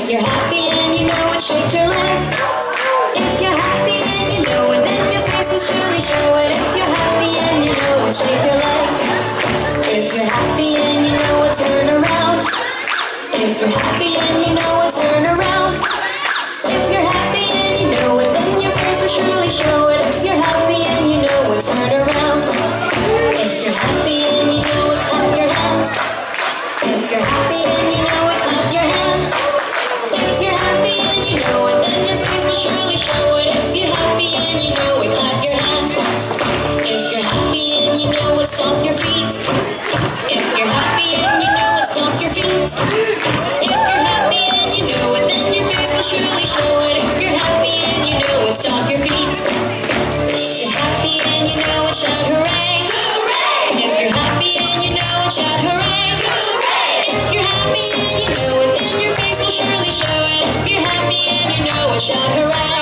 If you're happy and you know it, shake your leg. If you're happy and you know it, then your face will surely show it. If you're happy and you know it, shake your leg. If you're happy and you know it, turn around. If you're happy and you know it, turn around. If you're happy and you know it, then your face will surely show it. If you're happy and you know it, turn around. If you're happy and you know it, clap your hands. If you're happy and you know it, clap your hands. If you're happy and you know it, then your face will surely show it. If you're happy and you know it, clap your hands. If you're happy and you know it, stomp your feet. If you're happy and you know it, stomp your feet. If you're happy and you know it, then your face will surely show it. If you're happy and you know it, stomp your feet. If you're happy and you know it, shout hooray! Hooray! If you're happy and you know it, shout hooray! Hooray! If you're happy and you know it, then your face will surely show it. If you're happy and you know it, shout hooray!